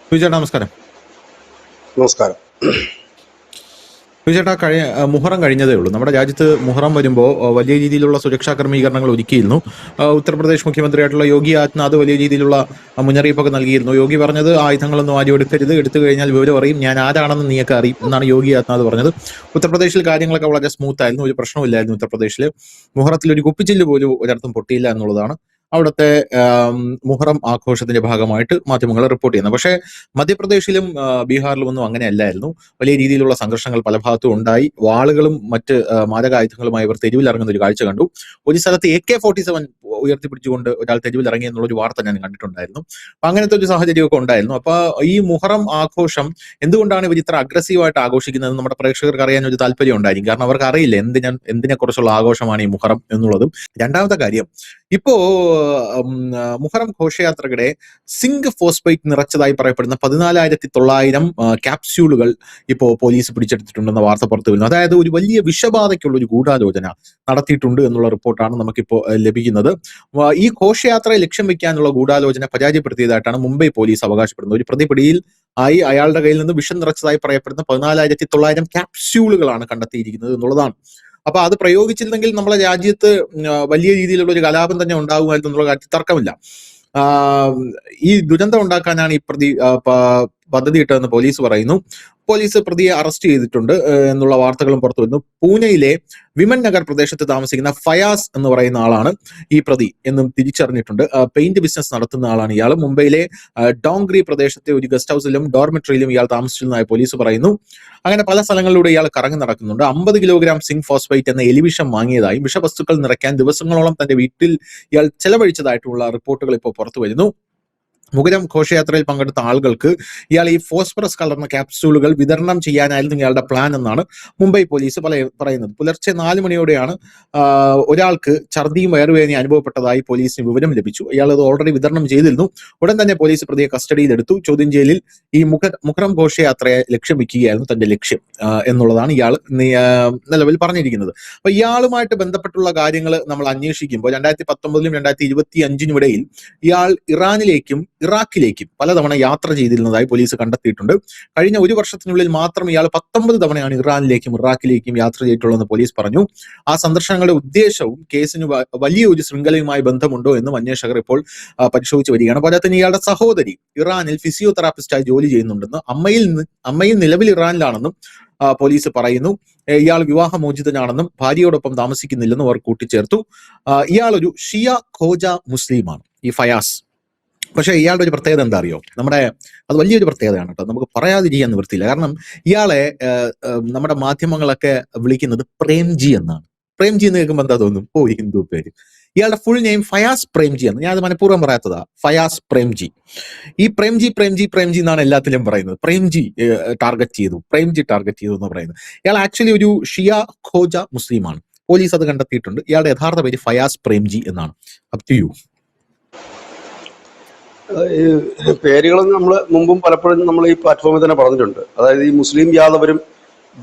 സുചേട്ടാ നമസ്കാരം. നമസ്കാരം. സുചേട്ടാ, മുഹറം കഴിഞ്ഞതേ ഉള്ളൂ. നമ്മുടെ രാജ്യത്ത് മുഹറം വരുമ്പോൾ വലിയ രീതിയിലുള്ള സുരക്ഷാ ക്രമീകരണങ്ങൾ ഒരുക്കിയിരുന്നു. ഉത്തർപ്രദേശ് മുഖ്യമന്ത്രിയായിട്ടുള്ള യോഗി ആദിത്യനാഥ് വലിയ രീതിയിലുള്ള മുന്നറിയിപ്പൊക്കെ നൽകിയിരുന്നു. യോഗി പറഞ്ഞത് ആയുധങ്ങളൊന്നും ആരും എടുക്കരുത്, എടുത്തു കഴിഞ്ഞാൽ വിവരം അറിയും, ഞാൻ ആരാണെന്ന് നീയൊക്കെ അറിയും എന്നാണ് യോഗി ആദിത്യനാഥ് പറഞ്ഞത്. ഉത്തർപ്രദേശിൽ കാര്യങ്ങളൊക്കെ വളരെ സ്മൂത്ത് ആയിരുന്നു, ഒരു പ്രശ്നമില്ലായിരുന്നു. ഉത്തർപ്രദേശിൽ മുഹറത്തിൽ ഒരു കുപ്പിച്ചില്ല് പോലും ഒരിടത്തും പൊട്ടിയില്ല എന്നുള്ളതാണ് അവിടുത്തെ മുഹറം ആഘോഷത്തിന്റെ ഭാഗമായിട്ട് മാധ്യമങ്ങൾ റിപ്പോർട്ട് ചെയ്യുന്നത്. പക്ഷേ മധ്യപ്രദേശിലും ബീഹാറിലും ഒന്നും അങ്ങനെയല്ലായിരുന്നു. വലിയ രീതിയിലുള്ള സംഘർഷങ്ങൾ പല ഭാഗത്തും ഉണ്ടായി. വാളുകളും മറ്റ് മാരകായുധങ്ങളുമായി ഇവർ തെരുവിലിറങ്ങുന്ന ഒരു കാഴ്ച കണ്ടു. ഒരു സ്ഥലത്ത് AK-47 ഉയർത്തിപ്പിടിച്ചുകൊണ്ട് ഒരാൾ തെരുവിൽ ഇറങ്ങി എന്നുള്ളൊരു വാർത്ത ഞാൻ കണ്ടിട്ടുണ്ടായിരുന്നു. അപ്പൊ അങ്ങനത്തെ ഒരു സാഹചര്യമൊക്കെ ഉണ്ടായിരുന്നു. അപ്പൊ ഈ മുഹറം ആഘോഷം എന്തുകൊണ്ടാണ് ഇവർ ഇത്ര അഗ്രസീവായിട്ട് ആഘോഷിക്കുന്നത് നമ്മുടെ പ്രേക്ഷകർക്ക് അറിയാൻ ഒരു താല്പര്യം ഉണ്ടായിരിക്കും. കാരണം അവർക്ക് അറിയില്ല എന്തിനെ കുറിച്ചുള്ള ആഘോഷമാണ് ഈ മുഹറം എന്നുള്ളതും. രണ്ടാമത്തെ കാര്യം, ഇപ്പോ മുഹറം ഘോഷയാത്രയുടെ സിങ്ക് ഫോസ്ഫേറ്റ് നിറച്ചതായി പറയപ്പെടുന്ന 14,900 ക്യാപ്സ്യൂളുകൾ ഇപ്പോ പോലീസ് പിടിച്ചെടുത്തിട്ടുണ്ടെന്ന വാർത്ത പുറത്തു വരുന്നു. അതായത് ഒരു വലിയ വിഷബാധയ്ക്കുള്ള ഒരു ഗൂഢാലോചന നടത്തിയിട്ടുണ്ട് എന്നുള്ള റിപ്പോർട്ടാണ് നമുക്കിപ്പോ ലഭിക്കുന്നത്. ഈ ഘോഷയാത്രയെ ലക്ഷ്യം വെക്കാനുള്ള ഗൂഢാലോചന പരാജയപ്പെടുത്തിയതായിട്ടാണ് മുംബൈ പോലീസ് അവകാശപ്പെടുന്നത്. ഒരു പ്രതി പിടിയിൽ ആയി അയാളുടെ കയ്യിൽ നിന്ന് വിഷം നിറച്ചതായി പറയപ്പെടുന്ന 14,900 ക്യാപ്സ്യൂളുകളാണ് കണ്ടെത്തിയിരിക്കുന്നത് എന്നുള്ളതാണ്. അപ്പൊ അത് പ്രയോഗിച്ചിരുന്നെങ്കിൽ നമ്മളെ രാജ്യത്ത് വലിയ രീതിയിലുള്ള ഒരു കലാപം തന്നെ ഉണ്ടാകുമായിരുന്നു എന്നുള്ള കാര്യത്തിൽ തർക്കമില്ല. ഈ ദുരന്തം ഉണ്ടാക്കാനാണ് ഈ പ്രതി പദ്ധതി ഇട്ടതെന്ന് പോലീസ് പറയുന്നു. പോലീസ് പ്രതിയെ അറസ്റ്റ് ചെയ്തിട്ടുണ്ട് എന്നുള്ള വാർത്തകളും പുറത്തു വരുന്നു. പൂനെയിലെ വിമൻ നഗർ പ്രദേശത്ത് താമസിക്കുന്ന ഫയാസ് എന്ന് പറയുന്ന ആളാണ് ഈ പ്രതി എന്നും തിരിച്ചറിഞ്ഞിട്ടുണ്ട്. പെയിന്റ് ബിസിനസ് നടത്തുന്ന ആളാണ് ഇയാൾ. മുംബൈയിലെ ഡോങ്ക്രി പ്രദേശത്തെ ഒരു ഗസ്റ്റ് ഹൗസിലും ഡോർമെട്രിയിലും ഇയാൾ താമസിച്ചിരുന്നതായി പോലീസ് പറയുന്നു. അങ്ങനെ പല സ്ഥലങ്ങളിലൂടെ ഇയാൾ കറങ്ങി നടക്കുന്നുണ്ട്. 50 കിലോഗ്രാം സിങ്ക് ഫോസ്ഫേറ്റ് എന്ന എലിവിഷം വാങ്ങിയതായും വിഷവസ്തുക്കൾ നിറയ്ക്കാൻ ദിവസങ്ങളോളം തന്റെ വീട്ടിൽ ഇയാൾ ചെലവഴിച്ചതായിട്ടുള്ള റിപ്പോർട്ടുകൾ ഇപ്പോൾ പുറത്തു വരുന്നു. മുഹറം ഘോഷയാത്രയിൽ പങ്കെടുത്ത ആളുകൾക്ക് ഇയാൾ ഈ ഫോസ്ഫറസ് കലർന്ന ക്യാപ്സ്യൂളുകൾ വിതരണം ചെയ്യാനായിരുന്നു ഇയാളുടെ പ്ലാൻ എന്നാണ് മുംബൈ പോലീസ് പറയുന്നത്. പുലർച്ചെ 4 മണിയോടെയാണ് ഒരാൾക്ക് ഛർദിയും വയറുവേദനയും അനുഭവപ്പെട്ടതായി പോലീസിന് വിവരം ലഭിച്ചു. ഇയാൾ അത് ഓൾറെഡി വിതരണം ചെയ്തിരുന്നു. ഉടൻ തന്നെ പോലീസ് പ്രതിയെ കസ്റ്റഡിയിലെടുത്തു. ചോദ്യം ചെയ്യലിൽ ഈ മുഹറം ഘോഷയാത്രയെ ലക്ഷ്യം വെക്കുകയായിരുന്നു തന്റെ ലക്ഷ്യം എന്നുള്ളതാണ് ഇയാൾ നിലവിൽ പറഞ്ഞിരിക്കുന്നത്. അപ്പൊ ഇയാളുമായിട്ട് ബന്ധപ്പെട്ടുള്ള കാര്യങ്ങൾ നമ്മൾ അന്വേഷിക്കുമ്പോൾ 2019-ലും 2025-നും ഇടയിൽ ഇയാൾ ഇറാനിലേക്കും ഇറാഖിലേക്കും പലതവണ യാത്ര ചെയ്തിരുന്നതായി പോലീസ് കണ്ടെത്തിയിട്ടുണ്ട്. കഴിഞ്ഞ ഒരു വർഷത്തിനുള്ളിൽ മാത്രം ഇയാൾ 19 തവണയാണ് ഇറാനിലേക്കും ഇറാഖിലേക്കും യാത്ര ചെയ്തിട്ടുള്ളതെന്ന് പോലീസ് പറഞ്ഞു. ആ സന്ദർശനങ്ങളുടെ ഉദ്ദേശവും കേസിന് വലിയ ഒരു ശൃംഖലയുമായി ബന്ധമുണ്ടോ എന്നും അന്വേഷകർ ഇപ്പോൾ പരിശോധിച്ച് വരികയാണ്. പോലെ തന്നെ ഇയാളുടെ സഹോദരി ഇറാനിൽ ഫിസിയോതെറാപ്പിസ്റ്റായി ജോലി ചെയ്യുന്നുണ്ടെന്ന്, അമ്മയിൽ നിലവിൽ ഇറാനിലാണെന്നും പോലീസ് പറയുന്നു. ഇയാൾ വിവാഹമോചിതനാണെന്നും ഭാര്യയോടൊപ്പം താമസിക്കുന്നില്ലെന്നും അവർ കൂട്ടിച്ചേർത്തു. ഇയാൾ ഒരു ഷിയ ഖോജ മുസ്ലിമാണ് ഈ ഫയാസ്. പക്ഷെ ഇയാളുടെ ഒരു പ്രത്യേകത എന്താ അറിയോ? അത് വലിയൊരു പ്രത്യേകതയാണ് കേട്ടോ, നമുക്ക് പറയാതിരിക്കാൻ നിവൃത്തിയില്ല. കാരണം ഇയാളെ നമ്മുടെ മാധ്യമങ്ങളൊക്കെ വിളിക്കുന്നത് പ്രേംജി എന്നാണ്. പ്രേംജി എന്ന് കേൾക്കുമ്പോൾ എന്താ തോന്നും? ഓ, ഹിന്ദു പേര്. ഇയാളുടെ ഫുൾ നെയിം ഫയാസ് പ്രേംജി ആണ്. ഞാൻ അത് മനഃപൂർവ്വം പറയാത്തതാ. ഫയാസ് പ്രേംജി. ഈ പ്രേംജി എന്നാണ് എല്ലാത്തിലും പറയുന്നത്. പ്രേംജി ടാർഗറ്റ് ചെയ്തു എന്ന് പറയുന്നത്. ഇയാൾ ആക്ച്വലി ഒരു ഷിയ ഖോജ മുസ്ലിമാണ്. പോലീസ് അത് കണ്ടെത്തിയിട്ടുണ്ട്. ഇയാളുടെ യഥാർത്ഥ പേര് ഫയാസ് പ്രേംജി എന്നാണ്. Up to you. പേരുകൾ നമ്മൾ മുമ്പും പലപ്പോഴും നമ്മൾ ഈ പ്ലാറ്റ്ഫോമിൽ തന്നെ പറഞ്ഞിട്ടുണ്ട്. അതായത് ഈ മുസ്ലിം യാദവരും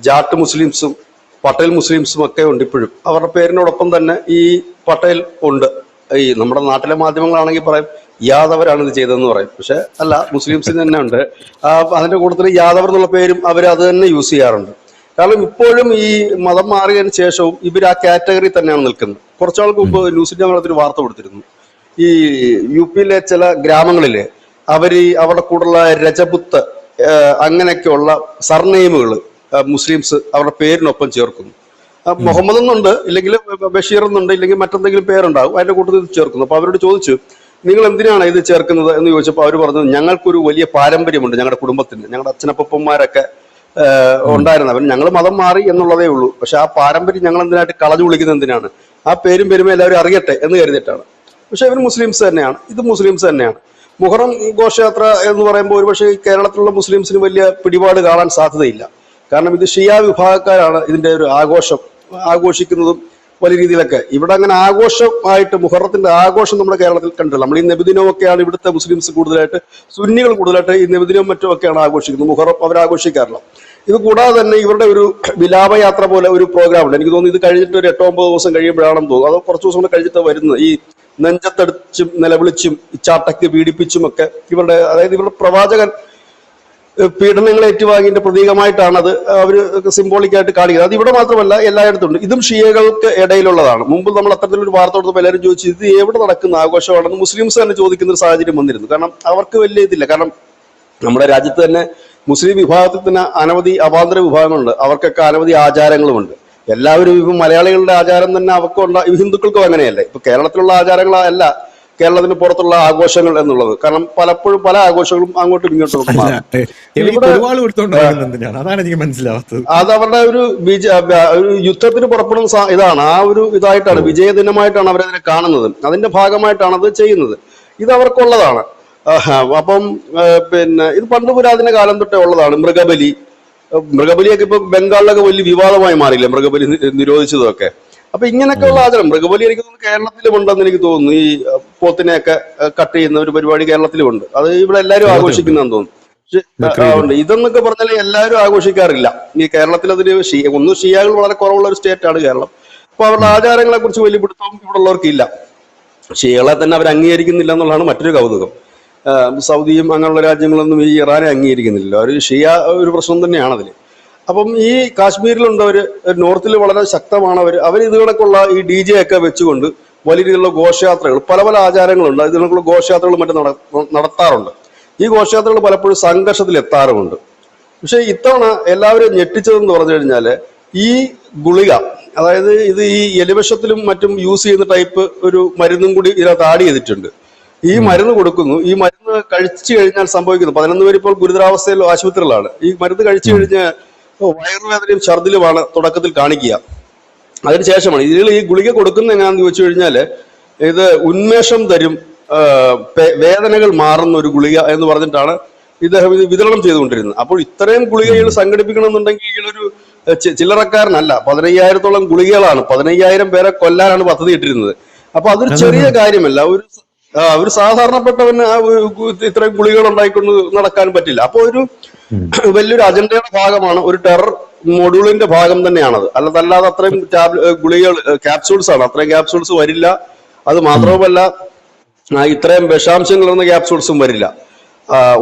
ജാട്ട് മുസ്ലിംസും പട്ടേൽ മുസ്ലിംസും ഒക്കെ ഉണ്ട്. ഇപ്പോഴും അവരുടെ പേരിനോടൊപ്പം തന്നെ ഈ പട്ടേൽ ഉണ്ട്. ഈ നമ്മുടെ നാട്ടിലെ മാധ്യമങ്ങളാണെങ്കിൽ പറയും യാദവരാണ് ഇത് ചെയ്തതെന്ന് പറയും. പക്ഷെ അല്ല, മുസ്ലിംസിന് തന്നെ ഉണ്ട്. അതിന്റെ കൂട്ടത്തിൽ യാദവർ എന്നുള്ള പേരും അവർ അത് തന്നെ യൂസ് ചെയ്യാറുണ്ട്. കാരണം ഇപ്പോഴും ഈ മതം മാറിയതിന് ശേഷവും ഇവർ ആ കാറ്റഗറി തന്നെയാണ് നിൽക്കുന്നത്. കുറച്ചാൾക്ക് മുമ്പ് ന്യൂസ് ഞങ്ങളൊരു വാർത്ത കൊടുത്തിരുന്നു. ഈ UP-യിലെ ചില ഗ്രാമങ്ങളില് അവരുടെ കൂടെയുള്ള രജപുത്ത് അങ്ങനെയൊക്കെയുള്ള സർനെയിമുകൾ മുസ്ലിംസ് അവരുടെ പേരിനൊപ്പം ചേർക്കുന്നു. മുഹമ്മദ് എന്നുണ്ട്, ഇല്ലെങ്കിൽ ബഷീർ എന്നുണ്ട്, ഇല്ലെങ്കിൽ മറ്റെന്തെങ്കിലും പേരുണ്ടാകും, അതിന്റെ കൂട്ടത്തിൽ ചേർക്കുന്നു. അപ്പൊ അവരോട് ചോദിച്ചു, നിങ്ങൾ എന്തിനാണ് ഇത് ചേർക്കുന്നത് എന്ന് ചോദിച്ചപ്പോൾ അവർ പറഞ്ഞത്, ഞങ്ങൾക്കൊരു വലിയ പാരമ്പര്യമുണ്ട് ഞങ്ങളുടെ കുടുംബത്തിന്, ഞങ്ങളുടെ അച്ഛനപ്പന്മാരൊക്കെ ഉണ്ടായിരുന്നവൻ, ഞങ്ങൾ മതം മാറി എന്നുള്ളതേ ഉള്ളൂ. പക്ഷെ ആ പാരമ്പര്യം ഞങ്ങൾ എന്തിനായിട്ട് കളഞ്ഞു വിളിക്കുന്നത് എന്തിനാണ്? ആ പേരും പെരുമ എല്ലാവരും അറിയട്ടെ എന്ന് കരുതിയിട്ടാണ്. പക്ഷെ ഇവർ മുസ്ലിംസ് തന്നെയാണ്, ഇത് മുസ്ലിംസ് തന്നെയാണ്. മുഹറം ഘോഷയാത്ര എന്ന് പറയുമ്പോൾ ഒരുപക്ഷെ കേരളത്തിലുള്ള മുസ്ലിംസിന് വലിയ പിടിപാട് കാണാൻ സാധ്യതയില്ല. കാരണം ഇത് ഷിയ വിഭാഗക്കാരാണ് ഇതിന്റെ ഒരു ആഘോഷിക്കുന്നതും വലിയ രീതിയിലൊക്കെ. ഇവിടെ അങ്ങനെ ആഘോഷമായിട്ട് മുഹറത്തിന്റെ ആഘോഷം നമ്മുടെ കേരളത്തിൽ കണ്ടില്ല. നമ്മൾ ഈ നബിദിനമൊക്കെയാണ് ഇവിടുത്തെ മുസ്ലിംസ് കൂടുതലായിട്ട്, സുന്നികൾ കൂടുതലായിട്ട് ഈ നബിദിനവും മറ്റുമൊക്കെയാണ് ആഘോഷിക്കുന്നത്. മുഹറം അവരാഘോഷിക്കാറില്ല. ഇത് കൂടാതെ തന്നെ ഇവരുടെ ഒരു വിലാപയാത്ര പോലെ ഒരു പ്രോഗ്രാം ഉണ്ട്. എനിക്ക് തോന്നുന്നു ഇത് കഴിഞ്ഞിട്ട് ഒരു 8-9 ദിവസം കഴിയുമ്പോഴാണെന്ന് തോന്നുന്നു, അതോ കുറച്ച് ദിവസം കൂടെ കഴിഞ്ഞിട്ട് വരുന്നത്. ഈ നെഞ്ചത്തടിച്ചും നിലവിളിച്ചും ചാട്ടയ്ക്ക് പീഡിപ്പിച്ചും ഒക്കെ ഇവരുടെ, അതായത് ഇവരുടെ പ്രവാചകൻ പീഡനങ്ങൾ ഏറ്റുവാങ്ങിന്റെ പ്രതീകമായിട്ടാണ് അത് അവർ സിംബോളിക്കായിട്ട് കാണിക്കുന്നത്. അത് ഇവിടെ മാത്രമല്ല, എല്ലായിടത്തും ഉണ്ട്. ഇതും ഷിയകൾക്ക് ഇടയിലുള്ളതാണ്. മുമ്പ് നമ്മൾ അത്തരത്തിലൊരു വാർത്ത കൊടുത്തപ്പോൾ എല്ലാവരും ചോദിച്ചു ഇത് എവിടെ നടക്കുന്ന ആഘോഷമാണെന്ന് മുസ്ലിംസ് തന്നെ ചോദിക്കുന്ന ഒരു സാഹചര്യം വന്നിരുന്നു. കാരണം അവർക്ക് വലിയ ഇതില്ല. കാരണം നമ്മുടെ രാജ്യത്ത് തന്നെ മുസ്ലിം വിഭാഗത്തിൽ തന്നെ അനവധി അവാന്തര വിഭാഗങ്ങളുണ്ട്. അവർക്കൊക്കെ അനവധി ആചാരങ്ങളുമുണ്ട്. എല്ലാവരും ഇപ്പം മലയാളികളുടെ ആചാരം തന്നെ അവർക്കുണ്ട്, ഹിന്ദുക്കൾക്കും അങ്ങനെയല്ലേ. ഇപ്പൊ കേരളത്തിലുള്ള ആചാരങ്ങളല്ല കേരളത്തിന് പുറത്തുള്ള ആഘോഷങ്ങൾ എന്നുള്ളത്. കാരണം പലപ്പോഴും പല ആഘോഷങ്ങളും അങ്ങോട്ടും ഇങ്ങോട്ടും അതാണ് എനിക്ക് മനസ്സിലാവാത്തത്. അത് അവരുടെ ഒരു യുദ്ധത്തിന് പുറപ്പെടുന്ന ഇതാണ്, ആ ഒരു ഇതായിട്ടാണ്, വിജയദിനമായിട്ടാണ് അവരതിനെ കാണുന്നത്. അതിന്റെ ഭാഗമായിട്ടാണ് അത് ചെയ്യുന്നത്. ഇത് അവർക്കുള്ളതാണ്. അപ്പം പിന്നെ ഇത് പണ്ട് പുരാതന കാലം തൊട്ടേ ഉള്ളതാണ്. മൃഗബലിയൊക്കെ ഇപ്പൊ ബംഗാളിലൊക്കെ വലിയ വിവാദമായി മാറിയില്ലേ, മൃഗബലി നിരോധിച്ചതൊക്കെ. അപ്പൊ ഇങ്ങനെയൊക്കെയുള്ള ആചാരം മൃഗബലി എനിക്ക് തോന്നുന്നു കേരളത്തിലും ഉണ്ടെന്ന് എനിക്ക് തോന്നുന്നു. ഈ പോത്തിനെയൊക്കെ കട്ട് ചെയ്യുന്ന ഒരു പരിപാടി കേരളത്തിലുമുണ്ട്. അത് ഇവിടെ എല്ലാവരും ആഘോഷിക്കുന്നതെന്ന് തോന്നുന്നു. ഇതെന്നൊക്കെ പറഞ്ഞാൽ എല്ലാവരും ആഘോഷിക്കാറില്ല. ഈ കേരളത്തിൽ അതിന് ഒന്നും ഷിയാകൾ വളരെ കുറവുള്ള ഒരു സ്റ്റേറ്റ് ആണ് കേരളം. അപ്പൊ അവരുടെ ആചാരങ്ങളെ കുറിച്ച് വലിയ പിടുത്തം ഇവിടെ ഉള്ളവർക്കില്ല. ഷിയകളെ തന്നെ അവർ അംഗീകരിക്കുന്നില്ല എന്നുള്ളതാണ് മറ്റൊരു കൗതുകം. സൗദിയും അങ്ങനെയുള്ള രാജ്യങ്ങളൊന്നും ഈ ഇറാനെ അംഗീകരിക്കുന്നില്ല. ഒരു ഷിയ ഒരു പ്രശ്നം തന്നെയാണ് അതിൽ. അപ്പം ഈ കാശ്മീരിലുണ്ടവർ, നോർത്തിൽ വളരെ ശക്തമാണവർ. അവർ ഇത് കണക്കുള്ള ഈ DJ ഒക്കെ വെച്ചുകൊണ്ട് വലിയ രീതിയിലുള്ള ഘോഷയാത്രകൾ, പല പല ആചാരങ്ങളുണ്ട്. ഇത് കണക്കുള്ള ഘോഷയാത്രകൾ മറ്റും നടത്താറുണ്ട്. ഈ ഘോഷയാത്രകൾ പലപ്പോഴും സംഘർഷത്തിൽ എത്താറുമുണ്ട്. പക്ഷെ ഇത്തവണ എല്ലാവരും ഞെട്ടിച്ചതെന്ന് പറഞ്ഞു കഴിഞ്ഞാല് ഈ ഗുളിക, അതായത് ഇത് ഈ എലിവിഷത്തിലും മറ്റും യൂസ് ചെയ്യുന്ന ടൈപ്പ് ഒരു മരുന്നും കൂടി ഇതിനകത്ത് ആഡ് ചെയ്തിട്ടുണ്ട്. ഈ മരുന്ന് കൊടുക്കുന്നു. ഈ മരുന്ന് കഴിച്ചു കഴിഞ്ഞാൽ സംഭവിക്കുന്നു, 11 പേര് ഇപ്പോൾ ഗുരുതരാവസ്ഥയിൽ ആശുപത്രികളാണ്. ഈ മരുന്ന് കഴിച്ചു കഴിഞ്ഞ് വയറുവേദനയും ഛർദിലുമാണ് തുടക്കത്തിൽ കാണിക്കുക. അതിനുശേഷമാണ് ഇതിൽ ഈ ഗുളിക കൊടുക്കുന്ന എങ്ങനെയാണെന്ന് ചോദിച്ചു കഴിഞ്ഞാല് ഇത് ഉന്മേഷം തരും, വേദനകൾ മാറുന്ന ഒരു ഗുളിക എന്ന് പറഞ്ഞിട്ടാണ് ഇദ്ദേഹം ഇത് വിതരണം ചെയ്തുകൊണ്ടിരുന്നത്. അപ്പോൾ ഇത്രയും ഗുളികകൾ സംഘടിപ്പിക്കണമെന്നുണ്ടെങ്കിൽ ഈയൊരു ചില്ലറക്കാരനല്ല. 15,000-ഓളം ഗുളികകളാണ്. 15,000 പേരെ കൊല്ലാനാണ് പദ്ധതി ഇട്ടിരുന്നത്. അപ്പൊ അതൊരു ചെറിയ കാര്യമല്ല. ഒരു സാധാരണപ്പെട്ടവന് ഇത്രയും ഗുളികൾ ഉണ്ടായിക്കൊണ്ട് നടക്കാൻ പറ്റില്ല. അപ്പൊ ഒരു വലിയൊരു അജണ്ടയുടെ ഭാഗമാണ്, ഒരു ടെറർ മൊഡ്യൂളിന്റെ ഭാഗം തന്നെയാണത്. അല്ലാതെ അത്രയും ഗുളികൾ ക്യാപ്സൂൾസ് ആണ്. അത്രയും ക്യാപ്സൂൾസ് വരില്ല. അത് മാത്രവുമല്ല ഇത്രയും വിഷാംശങ്ങൾ എന്ന ക്യാപ്സൂൾസും വരില്ല.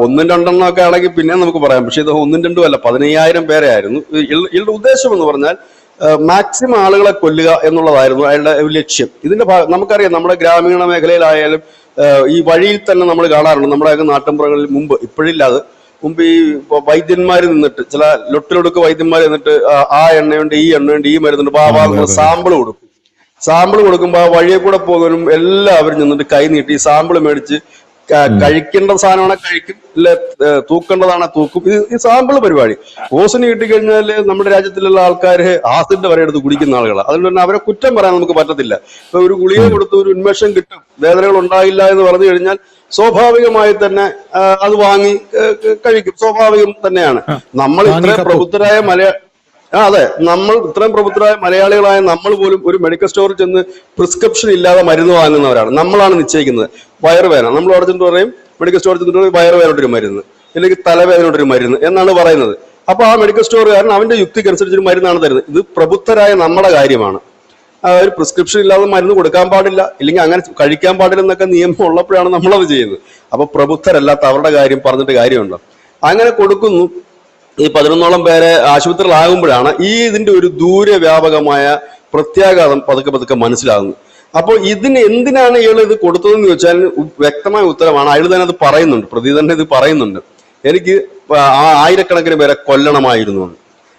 1-2 ഒക്കെ ആണെങ്കിൽ പിന്നെ നമുക്ക് പറയാം. പക്ഷെ ഇത് 1-2 അല്ല, 15,000 പേരെ ആയിരുന്നു. ഇതിന്റെ ഉദ്ദേശം എന്ന് പറഞ്ഞാൽ മാക്സിമം ആളുകളെ കൊല്ലുക എന്നുള്ളതായിരുന്നു അയാളുടെ ലക്ഷ്യം. ഇതിന്റെ നമുക്കറിയാം, നമ്മുടെ ഗ്രാമീണ മേഖലയിലായാലും ഈ വഴിയിൽ തന്നെ നമ്മൾ കാണാറുണ്ട്. നമ്മുടെ നാട്ടിൻപുറങ്ങളിൽ മുമ്പ്, ഇപ്പോഴില്ലാതെ മുമ്പ് ഈ വൈദ്യന്മാർ നിന്നിട്ട്, ചില ലൊട്ടിലൊടുക്ക് വൈദ്യന്മാർ നിന്നിട്ട് ആ എണ്ണയുണ്ട്, ഈ എണ്ണയുണ്ട്, ഈ മരുന്നുണ്ട്, സാമ്പിൾ കൊടുക്കും. സാമ്പിൾ കൊടുക്കുമ്പോൾ ആ വഴിയെ കൂടെ പോകുന്നവരും എല്ലാവരും നിന്നിട്ട് കൈ നീട്ടി ഈ സാമ്പിൾ മേടിച്ച് കഴിക്കേണ്ട സാധനമാണ് കഴിക്കും, ഇല്ല തൂക്കേണ്ടതാണ് തൂക്കും. ഈ സാമ്പിൾ പരിപാടി ഓസിന് കിട്ടിക്കഴിഞ്ഞാല് നമ്മുടെ രാജ്യത്തിലുള്ള ആൾക്കാർ ആസിഡ് വരെ എടുത്ത് കുടിക്കുന്ന ആളുകളാണ്. അതുകൊണ്ട് തന്നെ അവരെ കുറ്റം പറയാൻ നമുക്ക് പറ്റത്തില്ല. ഇപ്പൊ ഒരു ഗുളിക കൊടുത്ത് ഒരു ഉന്മേഷം കിട്ടും, വേദനകൾ ഉണ്ടാകില്ല എന്ന് പറഞ്ഞു കഴിഞ്ഞാൽ സ്വാഭാവികമായി തന്നെ അത് വാങ്ങി കഴിക്കും. സ്വാഭാവികം തന്നെയാണ്. നമ്മൾ ഇത്രയും പ്രബുദ്ധരായ അതെ, നമ്മൾ ഇത്രയും പ്രബുദ്ധരായ മലയാളികളായ നമ്മൾ പോലും ഒരു മെഡിക്കൽ സ്റ്റോറിൽ ചെന്ന് പ്രിസ്ക്രിപ്ഷൻ ഇല്ലാതെ മരുന്ന് വാങ്ങുന്നവരാണ്. നമ്മളാണ് നിശ്ചയിക്കുന്നത്. വയറുവേദന നമ്മൾ അവിടെ ചെന്നിട്ട് പറയും, മെഡിക്കൽ സ്റ്റോറിൽ ചെന്നിട്ട് വയറുവേദനയുടെ മരുന്ന്, അല്ലെങ്കിൽ തലവേദനയുടെ മരുന്ന് എന്നാണ് പറയുന്നത്. അപ്പൊ ആ മെഡിക്കൽ സ്റ്റോറുകാരൻ അവന്റെ യുക്തിക്കനുസരിച്ചൊരു മരുന്നാണ് തരുന്നത്. ഇത് പ്രബുദ്ധരായ നമ്മുടെ കാര്യമാണ്. ഒരു പ്രിസ്ക്രിപ്ഷൻ ഇല്ലാതെ മരുന്ന് കൊടുക്കാൻ പാടില്ല, ഇല്ലെങ്കിൽ അങ്ങനെ കഴിക്കാൻ പാടില്ല എന്നൊക്കെ നിയമം ഉള്ളപ്പോഴാണ് നമ്മളത് ചെയ്യുന്നത്. അപ്പൊ പ്രബുദ്ധരല്ലാത്ത അവരുടെ കാര്യം പറഞ്ഞിട്ട് കാര്യമുണ്ടോ? അങ്ങനെ കൊടുക്കുന്നു. ഈ 11ഓളം പേരെ ആശുപത്രിയിലാകുമ്പോഴാണ് ഇതിന്റെ ഒരു ദൂരവ്യാപകമായ പ്രത്യാഘാതം പതുക്കെ മനസ്സിലാകുന്നത്. അപ്പോൾ ഇതിന് എന്തിനാണ് ഇയാൾ ഇത് കൊടുത്തതെന്ന് ചോദിച്ചാൽ വ്യക്തമായ ഉത്തരമാണ്. അയാൾ തന്നെ അത് പറയുന്നുണ്ട്, പ്രതി തന്നെ ഇത് പറയുന്നുണ്ട്. എനിക്ക് ആയിരക്കണക്കിന് പേരെ കൊല്ലണമായിരുന്നു.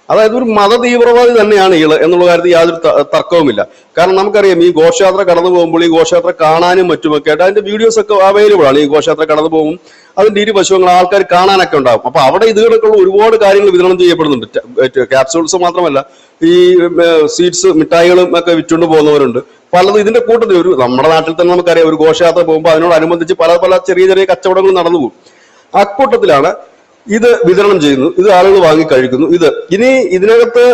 അതായത് ഒരു മത തീവ്രവാദി തന്നെയാണ് ഇയാൾ എന്നുള്ള കാര്യത്തിൽ യാതൊരു തർക്കവുമില്ല. കാരണം നമുക്കറിയാം, ഈ ഘോഷയാത്ര കടന്നു പോകുമ്പോൾ ഈ ഘോഷയാത്ര കാണാനും മറ്റുമൊക്കെ ആയിട്ട് അതിന്റെ വീഡിയോസ് ഒക്കെ അവൈലബിൾ ആണ്. ഈ ഘോഷയാത്ര കടന്നു പോകും, അതിന്റെ ഇരുവശങ്ങൾ ആൾക്കാർ കാണാനൊക്കെ ഉണ്ടാകും. അപ്പൊ അവിടെ ഇതുകണക്കുള്ള ഒരുപാട് കാര്യങ്ങൾ വിതരണം ചെയ്യപ്പെടുന്നുണ്ട്. ക്യാപ്സൂൾസ് മാത്രമല്ല, ഈ സ്വീറ്റ്സ്, മിഠായികളും ഒക്കെ വിറ്റുകൊണ്ട് പോകുന്നവരുണ്ട്. പലതും ഇതിന്റെ കൂട്ടത്തിൽ നമ്മുടെ നാട്ടിൽ തന്നെ നമുക്കറിയാം, ഒരു ഘോഷയാത്ര പോകുമ്പോൾ അതിനോടനുബന്ധിച്ച് പല ചെറിയ കച്ചവടങ്ങൾ നടന്നു പോകും. അക്കൂട്ടത്തിലാണ് ഇത് വിതരണം ചെയ്യുന്നു, ഇത് ആളുകൾ വാങ്ങി കഴിക്കുന്നു. ഇനി ഇതിനകത്ത്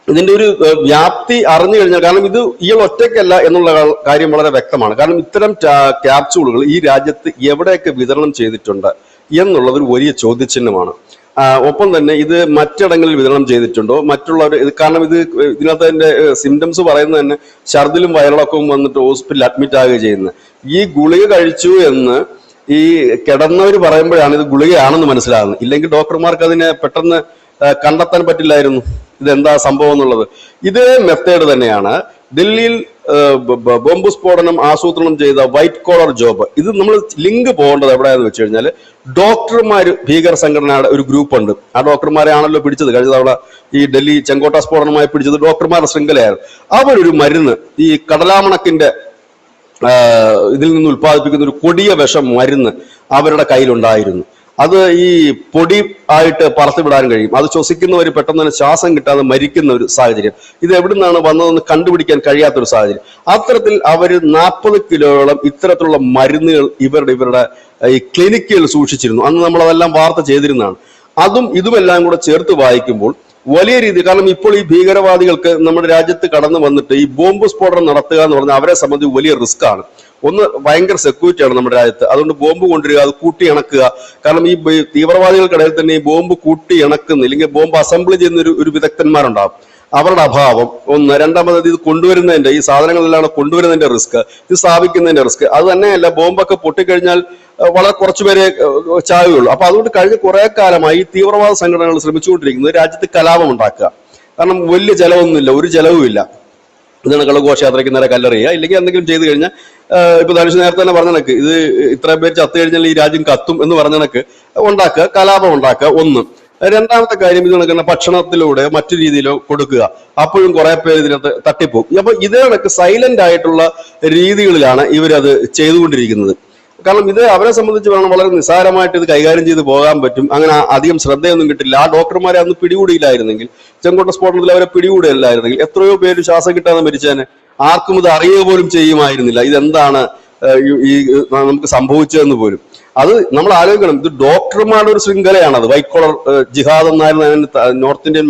ഇതിന്റെ ഒരു വ്യാപ്തി അറിഞ്ഞു കഴിഞ്ഞാൽ, കാരണം ഇത് ഇയാൾ ഒറ്റയ്ക്കല്ല എന്നുള്ള കാര്യം വളരെ വ്യക്തമാണ്. കാരണം ഇത്തരം ക്യാപ്സൂളുകൾ ഈ രാജ്യത്ത് എവിടെയൊക്കെ വിതരണം ചെയ്തിട്ടുണ്ട് എന്നുള്ളത് ഒരു വലിയ ചോദ്യചിഹ്നമാണ്. ഒപ്പം തന്നെ ഇത് മറ്റിടങ്ങളിൽ വിതരണം ചെയ്തിട്ടുണ്ടോ, മറ്റുള്ളവർ കാരണം ഇതിനകത്ത് അതിന്റെ സിംറ്റംസ് പറയുന്നത് തന്നെ ഛർദിലും വയറിളക്കവും വന്നിട്ട് ഹോസ്പിറ്റലിൽ അഡ്മിറ്റ് ആകുകയും ചെയ്യുന്നത്. ഈ ഗുളിക കഴിച്ചു എന്ന് ഈ കിടന്നവർ പറയുമ്പോഴാണ് ഇത് ഗുളികയാണെന്ന് മനസ്സിലാകുന്നത്. ഇല്ലെങ്കിൽ ഡോക്ടർമാർക്ക് അതിനെ പെട്ടെന്ന് കണ്ടെത്താൻ പറ്റില്ലായിരുന്നു ഇതെന്താ സംഭവം എന്നുള്ളത്. ഇതേ മെത്തേഡ് തന്നെയാണ് ഡൽഹിയിൽ ബോംബ് സ്ഫോടനം ആസൂത്രണം ചെയ്ത വൈറ്റ് കോളർ ജോബ്. ഇത് നമ്മൾ ലിങ്ക് പോകേണ്ടത് എവിടെയാന്ന് വെച്ച് കഴിഞ്ഞാൽ, ഡോക്ടർമാർ ഭീകര സംഘടനയുടെ ഒരു ഗ്രൂപ്പ് ഉണ്ട്. ആ ഡോക്ടർമാരെ ആണല്ലോ പിടിച്ചത് കഴിഞ്ഞ തവണ ഈ ഡൽഹി ചെങ്കോട്ട സ്ഫോടനമായി പിടിച്ചത് ഡോക്ടർമാരുടെ ശൃംഖലയായിരുന്നു. അവരൊരു മരുന്ന് ഈ കടലാമണക്കിന്റെ ഇതിൽ നിന്ന് ഉത്പാദിപ്പിക്കുന്ന ഒരു കൊടിയ വിഷം മരുന്ന് അവരുടെ കയ്യിലുണ്ടായിരുന്നു. അത് ഈ പൊടി ആയിട്ട് പറത്തിവിടാൻ കഴിയും. അത് ശ്വസിക്കുന്നവർ പെട്ടെന്ന് തന്നെ ശ്വാസം കിട്ടാതെ മരിക്കുന്ന ഒരു സാഹചര്യം. ഇത് എവിടെ നിന്നാണ് വന്നതെന്ന് കണ്ടുപിടിക്കാൻ കഴിയാത്തൊരു സാഹചര്യം. അത്തരത്തിൽ അവർ 40 കിലോയോളം ഇത്തരത്തിലുള്ള മരുന്നുകൾ ഇവരുടെ ഈ ക്ലിനിക്കുകൾ സൂക്ഷിച്ചിരുന്നു. അന്ന് നമ്മളതെല്ലാം വാർത്ത ചെയ്തിരുന്നതാണ്. അതും ഇതുമെല്ലാം കൂടെ ചേർത്ത് വായിക്കുമ്പോൾ വലിയ രീതി, കാരണം ഇപ്പോൾ ഈ ഭീകരവാദികൾക്ക് നമ്മുടെ രാജ്യത്ത് കടന്നു വന്നിട്ട് ഈ ബോംബ് സ്ഫോടനം നടത്തുക എന്ന് പറഞ്ഞാൽ അവരെ സംബന്ധിച്ച് വലിയ റിസ്ക് ആണ്. ഒന്ന്, ഭയങ്കര സെക്യൂരിറ്റിയാണ് നമ്മുടെ രാജ്യത്ത്. അതുകൊണ്ട് ബോംബ് കൊണ്ടുവരിക, അത് കൂട്ടി ഇണക്കുക. കാരണം ഈ തീവ്രവാദികൾക്കിടയിൽ തന്നെ ഈ ബോംബ് കൂട്ടി ഇണക്കുന്ന അല്ലെങ്കിൽ ബോംബ് അസംബിൾ ചെയ്യുന്ന ഒരു വിദഗ്ധന്മാരുണ്ടാവും. അവരുടെ അഭാവം ഒന്ന്. രണ്ടാമത് ഇത് കൊണ്ടുവരുന്നതിന്റെ, ഈ സാധനങ്ങളെല്ലാം കൊണ്ടുവരുന്നതിന്റെ റിസ്ക്, ഇത് സ്ഥാപിക്കുന്നതിന്റെ റിസ്ക്. അത് തന്നെയല്ല, ബോംബൊക്കെ പൊട്ടിക്കഴിഞ്ഞാൽ വളരെ കുറച്ചുപേരെ ചാവുകയുള്ളൂ. അപ്പൊ അതുകൊണ്ട് കഴിഞ്ഞ കുറെ കാലമായി തീവ്രവാദ സംഘടനകൾ ശ്രമിച്ചുകൊണ്ടിരിക്കുന്നത് രാജ്യത്ത് കലാപം ഉണ്ടാക്കുക. കാരണം വലിയ ചെലവൊന്നുമില്ല, ഒരു ചെലവുമില്ല. ഇതാണ് ഘോഷയാത്രയ്ക്ക് നേരെ കല്ലെറിയുക, ഇല്ലെങ്കിൽ എന്തെങ്കിലും ചെയ്തു കഴിഞ്ഞാൽ ഇപ്പൊ ധനുഷ് നേരത്തെ തന്നെ പറഞ്ഞ കണക്ക് ഇത് ഇത്ര പേര് ചത്തു കഴിഞ്ഞാൽ ഈ രാജ്യം കത്തും എന്ന് പറഞ്ഞ കണക്ക് ഉണ്ടാക്കുക, കലാപം ഉണ്ടാക്കുക ഒന്ന്. രണ്ടാമത്തെ കാര്യം ഇത് കണക്കുന്ന ഭക്ഷണത്തിലൂടെ മറ്റു രീതിയിലോ കൊടുക്കുക, അപ്പോഴും കുറെ പേര് ഇതിനകത്ത് തട്ടിപ്പോകും. അപ്പൊ ഇതേ കണക്ക് സൈലന്റ് ആയിട്ടുള്ള രീതികളിലാണ് ഇവരത് ചെയ്തുകൊണ്ടിരിക്കുന്നത്. കാരണം ഇത് അവരെ സംബന്ധിച്ച് വേണം വളരെ നിസ്സാരമായിട്ട് ഇത് കൈകാര്യം ചെയ്ത് പോകാൻ പറ്റും. അങ്ങനെ അധികം ശ്രദ്ധയൊന്നും കിട്ടില്ല. ആ ഡോക്ടർമാരെ അന്ന് പിടികൂടിയില്ലായിരുന്നെങ്കിൽ, ചെങ്കോട്ട സ്ഫോടനത്തിൽ അവരെ പിടികൂടിയില്ലായിരുന്നെങ്കിൽ എത്രയോ പേര് ശ്വാസം കിട്ടാതെ മരിച്ചേനെ. ആർക്കും ഇത് അറിയുക പോലും ചെയ്യുമായിരുന്നില്ല ഇതെന്താണ് ഈ നമുക്ക് സംഭവിച്ചതെന്ന് പോലും. അത് നമ്മൾ ആലോചിക്കണം. ഇത് ഡോക്ടർമാരുടെ ഒരു ശൃംഖലയാണത്. വൈറ്റ് കോളർ ജിഹാദ് എന്നായിരുന്നു നോർത്ത് ഇന്ത്യൻ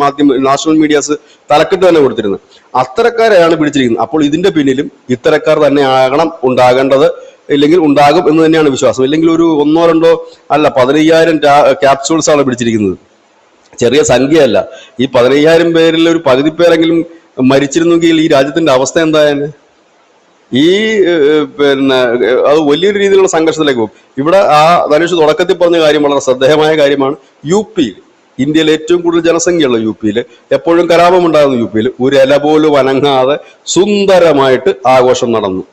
നാഷണൽ മീഡിയാസ് തലക്കെട്ട് തന്നെ കൊടുത്തിരുന്നത്. അത്തരക്കാരെയാണ് പിടിച്ചിരിക്കുന്നത്. അപ്പോൾ ഇതിന്റെ പിന്നിലും ഇത്തരക്കാർ തന്നെ ആകണം ഉണ്ടാകേണ്ടത്, ഇല്ലെങ്കിൽ ഉണ്ടാകും എന്ന് തന്നെയാണ് വിശ്വാസം. ഇല്ലെങ്കിൽ ഒരു 1-2 അല്ല 15,000 ക്യാപ്സ്യൂൾസ് ആണ് പിടിച്ചിരിക്കുന്നത്. ചെറിയ സംഖ്യയല്ല. ഈ 15,000 പേരിൽ ഒരു പകുതി പേരെങ്കിലും മരിച്ചിരുന്നെങ്കിൽ ഈ രാജ്യത്തിന്റെ അവസ്ഥ എന്തായാലും ഈ അത് വലിയൊരു രീതിയിലുള്ള സംഘർഷത്തിലേക്ക് പോകും. ഇവിടെ ആ ധനുഷ് തുടക്കത്തിൽ പറഞ്ഞ കാര്യം വളരെ ശ്രദ്ധേയമായ കാര്യമാണ്. UP ഇന്ത്യയിൽ ഏറ്റവും കൂടുതൽ ജനസംഖ്യയുള്ള UP എപ്പോഴും കലാപം ഉണ്ടാകുന്ന UP ഒരു ഇല പോലും അനങ്ങാതെ സുന്ദരമായിട്ട് ആഘോഷം നടന്നു.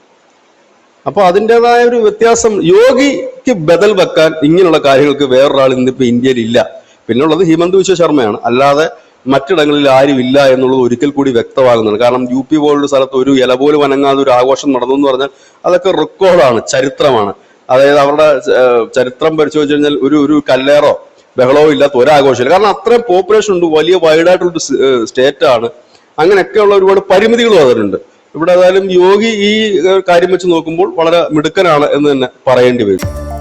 അപ്പൊ അതിൻ്റെതായ ഒരു വ്യത്യാസം യോഗിക്ക് ബദൽ വെക്കാൻ ഇങ്ങനെയുള്ള കാര്യങ്ങൾക്ക് വേറൊരാൾ ഇന്നിപ്പോ ഇന്ത്യയിൽ ഇല്ല. പിന്നുള്ളത് ഹിമന്ത് വിശ്വ ശർമ്മയാണ്. അല്ലാതെ മറ്റിടങ്ങളിൽ ആരും ഇല്ല എന്നുള്ളത് ഒരിക്കൽ കൂടി വ്യക്തമാകുന്നതാണ്. കാരണം UP പോലുള്ള സ്ഥലത്ത് ഒരു ഇല പോലും അനങ്ങാതെ ഒരു ആഘോഷം നടന്നു എന്ന് പറഞ്ഞാൽ അതൊക്കെ റെക്കോർഡാണ്, ചരിത്രമാണ്. അതായത് അവരുടെ ചരിത്രം പരിശോധിച്ചു കഴിഞ്ഞാൽ ഒരു കല്ലേറോ ബഹളവും ഇല്ലാത്ത ഒരാഘോഷമില്ല. കാരണം അത്രയും പോപ്പുലേഷൻ ഉണ്ട്, വലിയ വൈഡായിട്ടുള്ളൊരു സ്റ്റേറ്റ് ആണ്. അങ്ങനെയൊക്കെയുള്ള ഒരുപാട് പരിമിതികളും അതിലുണ്ട്. ഇവിടെ ഏതായാലും യോഗി ഈ കാര്യം വെച്ച് നോക്കുമ്പോൾ വളരെ മിടുക്കനാണ് എന്ന് തന്നെ പറയേണ്ടി വരും.